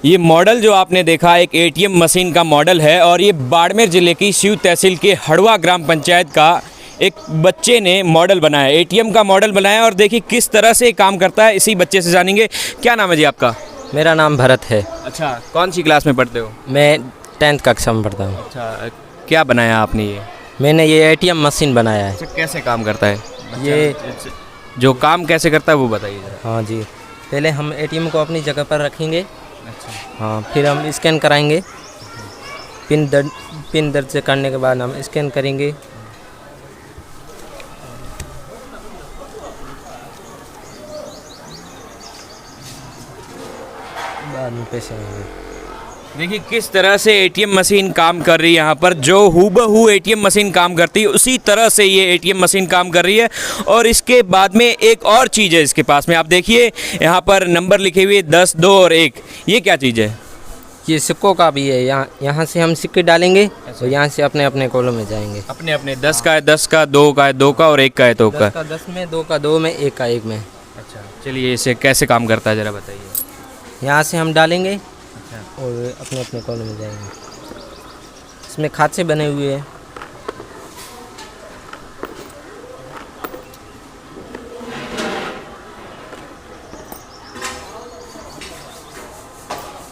ये मॉडल जो आपने देखा एक एटीएम मशीन का मॉडल है और ये बाड़मेर ज़िले की शिव तहसील के हड़वा ग्राम पंचायत का एक बच्चे ने मॉडल बनाया, एटीएम का मॉडल बनाया और देखिए किस तरह से काम करता है। इसी बच्चे से जानेंगे। क्या नाम है जी आपका? मेरा नाम भरत है। अच्छा, कौन सी क्लास में पढ़ते हो? मैं 10th कक्षा में पढ़ता हूँ। अच्छा, क्या बनाया आपने ये? मैंने ये एटीएम मशीन बनाया है। अच्छा, कैसे काम करता है ये जो काम कैसे करता है वो बताइए जरा। हाँ जी, पहले हम एटीएम को अपनी जगह पर रखेंगे। अच्छा, हाँ, फिर हम स्कैन कराएंगे। पिन दर्ज करने के बाद हम स्कैन करेंगे। बाद में पैसे आएंगे। देखिए किस तरह से एटीएम मशीन काम कर रही है। यहाँ पर जो हूबहू एटीएम मशीन काम करती है उसी तरह से ये एटीएम मशीन काम कर रही है। और इसके बाद में एक और चीज़ है इसके पास में, आप देखिए यहाँ पर नंबर लिखे हुए 10, 2 और 1। ये क्या चीज़ है? ये सिक्कों का भी है। यहाँ से हम सिक्के डालेंगे तो यहाँ से अपने अपने कॉलम में जाएंगे। अपने अपने 10 का है 10 का, 2 का है 2 का और 1 का है 2 का। 10 का 10 में, 2 का 2 में, 1 का 1 में। अच्छा, चलिए इसे कैसे काम करता है ज़रा बताइए। यहाँ से हम डालेंगे और अपने अपने कॉलम में जाएंगे। इसमें खांचे बने हुए हैं।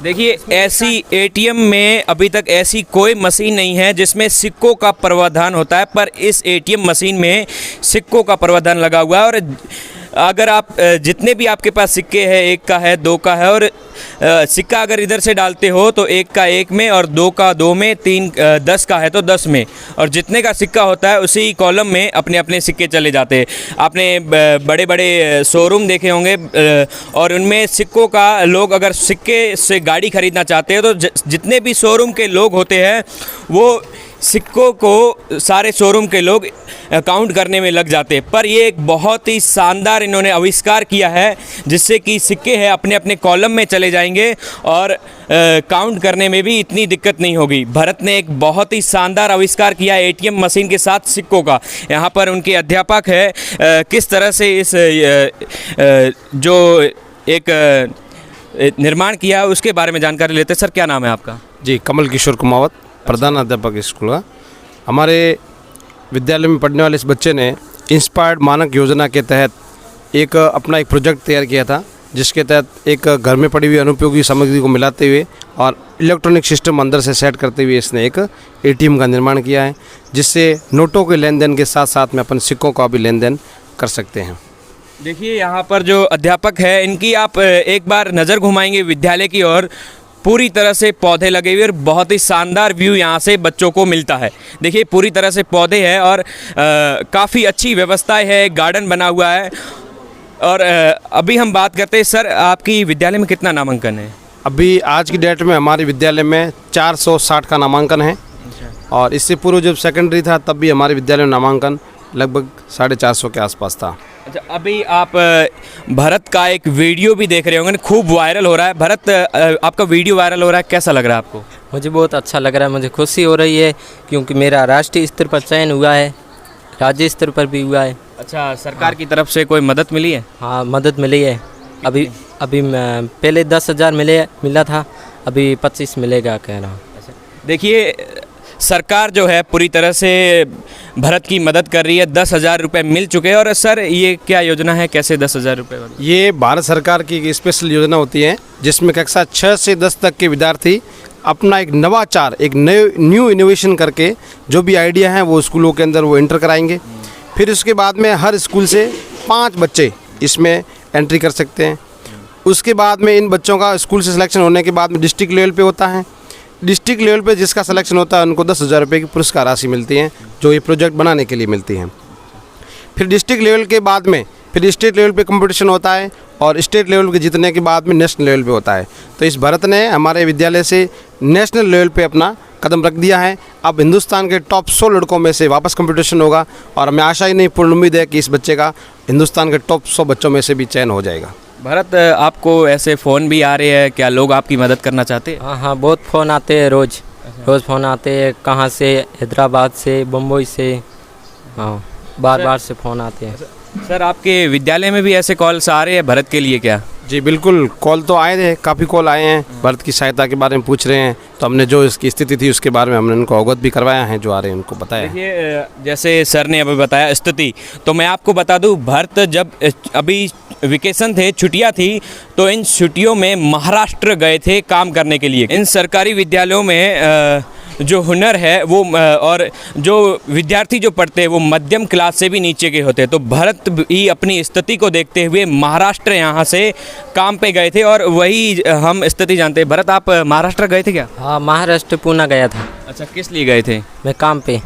देखिए ऐसी एटीएम में अभी तक ऐसी कोई मशीन नहीं है जिसमें सिक्कों का प्रावधान होता है, पर इस एटीएम मशीन में सिक्कों का प्रावधान लगा हुआ है। और अगर आप जितने भी आपके पास सिक्के हैं, 1 का है 2 का है, और सिक्का अगर इधर से डालते हो तो 1 का 1 में और 2 का 2 में, 10 का है तो 10 में, और जितने का सिक्का होता है उसी कॉलम में अपने अपने सिक्के चले जाते हैं। आपने बड़े बड़े शोरूम देखे होंगे और उनमें सिक्कों का लोग अगर सिक्के से गाड़ी खरीदना चाहते हैं तो जितने भी शोरूम के लोग होते हैं वो सिक्कों को सारे शोरूम के लोग काउंट करने में लग जाते हैं। पर ये एक बहुत ही शानदार इन्होंने आविष्कार किया है जिससे कि सिक्के हैं अपने अपने कॉलम में चले जाएंगे और काउंट करने में भी इतनी दिक्कत नहीं होगी। भरत ने एक बहुत ही शानदार आविष्कार किया है एटीएम मशीन के साथ सिक्कों का। यहाँ पर उनके अध्यापक है, किस तरह से इस जो एक निर्माण किया है उसके बारे में जानकारी लेते हैं। सर, क्या नाम है आपका? जी, कमल किशोर कुमावत, प्रधान अध्यापक स्कूल का। हमारे विद्यालय में पढ़ने वाले इस बच्चे ने इंस्पायर्ड मानक योजना के तहत अपना एक प्रोजेक्ट तैयार किया था, जिसके तहत एक घर में पड़ी हुई अनुपयोगी सामग्री को मिलाते हुए और इलेक्ट्रॉनिक सिस्टम अंदर से सेट करते हुए इसने एक एटीएम का निर्माण किया है, जिससे नोटों के लेन देन के साथ साथ में अपन सिक्कों का भी लेन देन कर सकते हैं। देखिए यहाँ पर जो अध्यापक है इनकी आप एक बार नज़र घुमाएंगे विद्यालय की ओर। पूरी तरह से पौधे लगे हुए और बहुत ही शानदार व्यू यहाँ से बच्चों को मिलता है। देखिए पूरी तरह से पौधे हैं और काफ़ी अच्छी व्यवस्थाएं है, गार्डन बना हुआ है। और अभी हम बात करते हैं, सर आपकी विद्यालय में कितना नामांकन है? अभी आज की डेट में हमारे विद्यालय में 460 का नामांकन है। और इससे पूर्व जब सेकेंडरी था तब भी हमारे विद्यालय में नामांकन लगभग 450 के आसपास था। अच्छा, अभी आप भरत का एक वीडियो भी देख रहे होंगे, खूब वायरल हो रहा है। भरत, आपका वीडियो वायरल हो रहा है, कैसा लग रहा है आपको? मुझे बहुत अच्छा लग रहा है, मुझे खुशी हो रही है क्योंकि मेरा राष्ट्रीय स्तर पर चयन हुआ है, राज्य स्तर पर भी हुआ है। अच्छा, सरकार की तरफ से कोई मदद मिली है? हाँ, मदद मिली है। अभी पहले 10,000 मिला था, अभी 25 मिलेगा कह रहा हूँ। देखिए सरकार जो है पूरी तरह से भरत की मदद कर रही है। 10,000 रुपये मिल चुके हैं। और सर ये क्या योजना है, कैसे 10,000 रुपये? ये भारत सरकार की एक स्पेशल योजना होती है जिसमें कक्षा 6 से 10 तक के विद्यार्थी अपना एक नवाचार, एक न्यू इनोवेशन करके जो भी आइडिया हैं वो स्कूलों के अंदर वो एंटर कराएंगे। फिर उसके बाद में हर स्कूल से 5 बच्चे इसमें एंट्री कर सकते हैं। उसके बाद में इन बच्चों का स्कूल से सिलेक्शन होने के बाद में डिस्ट्रिक्ट लेवल पे होता है। डिस्ट्रिक्ट लेवल पे जिसका सिलेक्शन होता है उनको 10,000 रुपये की पुरस्कार राशि मिलती है, जो ये प्रोजेक्ट बनाने के लिए मिलती हैं। फिर डिस्ट्रिक्ट लेवल के बाद में फिर स्टेट लेवल पे कंपटीशन होता है और स्टेट लेवल के जीतने के बाद में नेशनल लेवल पे होता है। तो इस भरत ने हमारे विद्यालय से नेशनल लेवल पे अपना कदम रख दिया है। अब हिंदुस्तान के टॉप 100 लड़कों में से वापस कंपटीशन होगा और हमें आशा ही नहीं, पूर्ण उम्मीद है कि इस बच्चे का हिंदुस्तान के टॉप 100 बच्चों में से भी चयन हो जाएगा। भरत, आपको ऐसे फ़ोन भी आ रहे हैं, क्या लोग आपकी मदद करना चाहते हैं? हाँ, बहुत फ़ोन आते हैं, रोज़ फ़ोन आते हैं। कहाँ से? हैदराबाद से, बम्बई से, हाँ, बार बार से फ़ोन आते हैं। सर आपके विद्यालय में भी ऐसे कॉल्स आ रहे हैं भरत के लिए क्या? जी बिल्कुल, कॉल तो आए थे, काफ़ी कॉल आए हैं, भारत की सहायता के बारे में पूछ रहे हैं, तो हमने जो इसकी स्थिति थी उसके बारे में हमने उनको अवगत भी करवाया है, जो आ रहे हैं उनको बताया है। देखिए जैसे सर ने अभी बताया स्थिति, तो मैं आपको बता दूं भरत जब अभी वेकेशन थे, छुट्टियां थी, तो इन छुट्टियों में महाराष्ट्र गए थे काम करने के लिए। इन सरकारी विद्यालयों में जो हुनर है वो और जो विद्यार्थी जो पढ़ते हैं वो मध्यम क्लास से भी नीचे के होते हैं, तो भरत भी अपनी स्थिति को देखते हुए महाराष्ट्र यहाँ से काम पे गए थे और वही हम स्थिति जानते हैं। भरत, आप महाराष्ट्र गए थे क्या? हाँ, महाराष्ट्र पूना गया था अच्छा, किस लिए गए थे? मैं काम पे,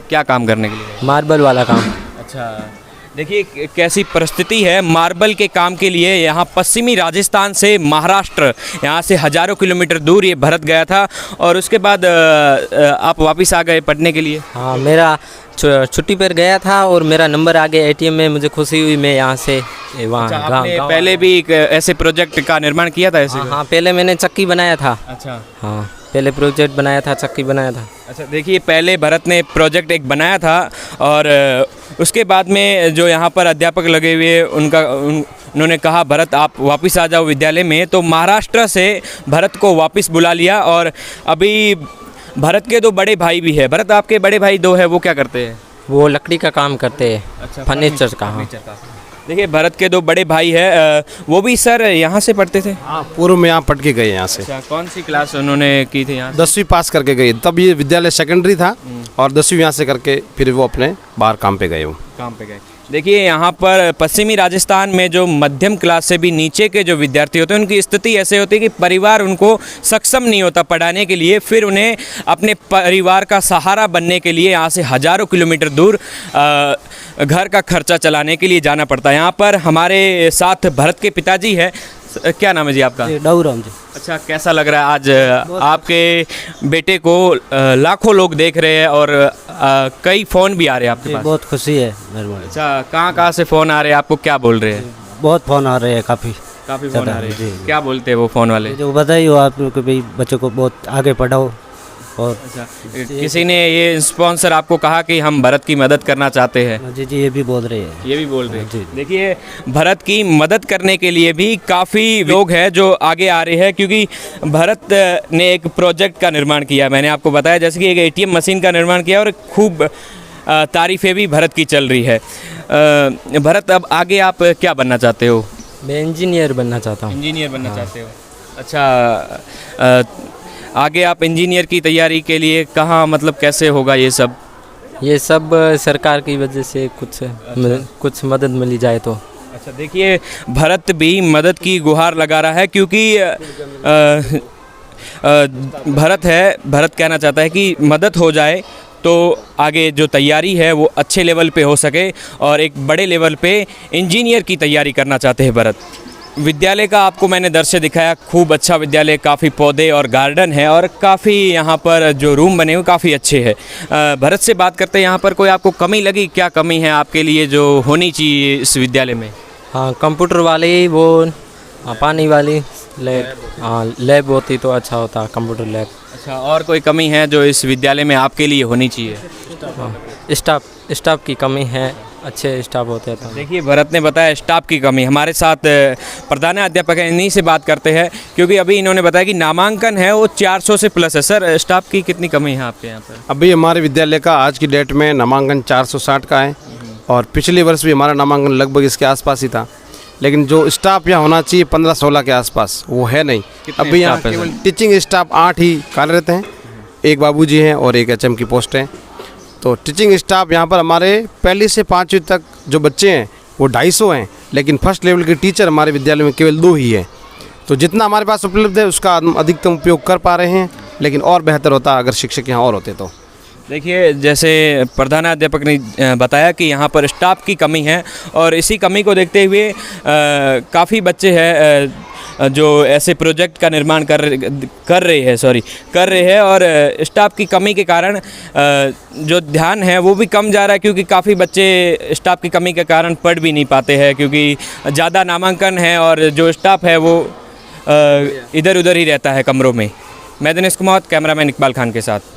क्या काम करने के लिए गए? मार्बल वाला काम। अच्छा, देखिए कैसी परिस्थिति है मार्बल के काम के लिए। यहाँ पश्चिमी राजस्थान से महाराष्ट्र, यहाँ से हज़ारों किलोमीटर दूर ये भरत गया था और उसके बाद आप वापस आ गए पढ़ने के लिए। हाँ, मेरा छुट्टी पर गया था और मेरा नंबर आ गया एटीएम में, मुझे खुशी हुई, मैं यहाँ से वहाँ अच्छा, आपने पहले भी एक ऐसे प्रोजेक्ट का निर्माण किया था ऐसे? हाँ, पहले मैंने चक्की बनाया था। अच्छा, हाँ, पहले प्रोजेक्ट बनाया था, चक्की बनाया था। अच्छा, देखिए पहले भरत ने प्रोजेक्ट एक बनाया था और उसके बाद में जो यहाँ पर अध्यापक लगे हुए उन्होंने कहा भरत आप वापस आ जाओ विद्यालय में, तो महाराष्ट्र से भरत को वापस बुला लिया। और अभी भरत के दो बड़े भाई भी है। भरत, आपके बड़े भाई दो है, वो क्या करते हैं? वो लकड़ी का काम करते हैं। अच्छा, फर्नीचर का। हाँ। देखिए भरत के दो बड़े भाई है, वो भी सर यहाँ से पढ़ते थे? हाँ, पूर्व में यहाँ पढ़ के गए यहाँ से। अच्छा, कौन सी क्लास उन्होंने की थी यहाँ से? 10वीं पास करके गए, तब ये विद्यालय सेकेंडरी था और 10वीं यहाँ से करके फिर वो अपने बाहर काम पे गए। वो काम पे गए। देखिए यहाँ पर पश्चिमी राजस्थान में जो मध्यम क्लास से भी नीचे के जो विद्यार्थी होते हैं उनकी स्थिति ऐसे होती है कि परिवार उनको सक्षम नहीं होता पढ़ाने के लिए, फिर उन्हें अपने परिवार का सहारा बनने के लिए यहाँ से हज़ारों किलोमीटर दूर घर का खर्चा चलाने के लिए जाना पड़ता है। यहाँ पर हमारे साथ भरत के पिताजी है। क्या नाम है जी आपका? डाउराम जी। अच्छा, कैसा लग रहा है आज आपके बेटे को लाखों लोग देख रहे हैं और कई फ़ोन भी आ रहे हैं आपके पास? बहुत खुशी है मेरे को। अच्छा, कहाँ से फ़ोन आ रहे हैं आपको, क्या बोल रहे हैं? बहुत फ़ोन आ रहे हैं, काफ़ी फ़ोन आ रहे हैं। क्या बोलते हैं वो फ़ोन वाले? जो बताइए आप लोग कि भाई बच्चों को बहुत आगे पढ़ाओ। और अच्छा, किसी ने ये स्पॉन्सर आपको कहा कि हम भरत की मदद करना चाहते हैं? जी जी, ये भी बोल रहे हैं। ये भी बोल रहे हैं। जी। देखिए भरत की मदद करने के लिए भी काफ़ी लोग हैं जो आगे आ रहे हैं, क्योंकि भरत ने एक प्रोजेक्ट का निर्माण किया। मैंने आपको बताया जैसे कि एक एटीएम मशीन का निर्माण किया और खूब तारीफ़ें भी भरत की चल रही है। भरत, अब आगे आप क्या बनना चाहते हो? मैं इंजीनियर बनना चाहता हूँ। इंजीनियर बनना चाहते हो? अच्छा, आगे आप इंजीनियर की तैयारी के लिए कहाँ, मतलब कैसे होगा ये सब? ये सब सरकार की वजह से कुछ मदद मिली जाए तो। अच्छा, देखिए भरत भी मदद की गुहार लगा रहा है, क्योंकि भरत कहना चाहता है कि मदद हो जाए तो आगे जो तैयारी है वो अच्छे लेवल पे हो सके और एक बड़े लेवल पे इंजीनियर की तैयारी करना चाहते हैं भरत। विद्यालय का आपको मैंने दृश्य दिखाया, खूब अच्छा विद्यालय, काफ़ी पौधे और गार्डन है और काफ़ी यहाँ पर जो रूम बने हुए काफ़ी अच्छे हैं। भरत से बात करते हैं, यहाँ पर कोई आपको कमी लगी? क्या कमी है आपके लिए जो होनी चाहिए इस विद्यालय में? हाँ, कंप्यूटर वाली, वो पानी वाली लैब, हाँ लैब होती तो अच्छा होता, कंप्यूटर लैब। अच्छा, और कोई कमी है जो इस विद्यालय में आपके लिए होनी चाहिए? हाँ, स्टाफ की कमी है, अच्छे स्टाफ होते हैं। देखिए भरत ने बताया स्टाफ की कमी। हमारे साथ प्रधान अध्यापक हैं, इन्हीं से बात करते हैं, क्योंकि अभी इन्होंने बताया कि नामांकन है वो 400 से प्लस है। सर, स्टाफ की कितनी कमी है आपके यहाँ पर? अभी हमारे विद्यालय का आज की डेट में नामांकन 460 का है और पिछले वर्ष भी हमारा नामांकन लगभग इसके आसपास ही था, लेकिन जो स्टाफ यहाँ होना चाहिए 15-16 के आसपास, वो है नहीं। अभी यहाँ केवल टीचिंग स्टाफ 8 ही कार्यरत हैं, एक बाबूजी हैं और एक एचएम की पोस्ट है। तो टीचिंग स्टाफ यहाँ पर हमारे पहली से 5वीं तक जो बच्चे हैं वो 250 हैं, लेकिन फर्स्ट लेवल के टीचर हमारे विद्यालय में केवल 2 ही हैं। तो जितना हमारे पास उपलब्ध है उसका अधिकतम उपयोग कर पा रहे हैं, लेकिन और बेहतर होता अगर शिक्षक यहाँ और होते तो। देखिए जैसे प्रधानाध्यापक ने बताया कि यहाँ पर स्टाफ की कमी है और इसी कमी को देखते हुए काफ़ी बच्चे हैं जो ऐसे प्रोजेक्ट का निर्माण कर रहे हैं और स्टाफ की कमी के कारण जो ध्यान है वो भी कम जा रहा है, क्योंकि काफ़ी बच्चे स्टाफ की कमी के कारण पढ़ भी नहीं पाते हैं, क्योंकि ज़्यादा नामांकन है और जो स्टाफ है वो इधर उधर ही रहता है कमरों में। मैं दिनेश कुमार, कैमरामैन इकबाल खान के साथ।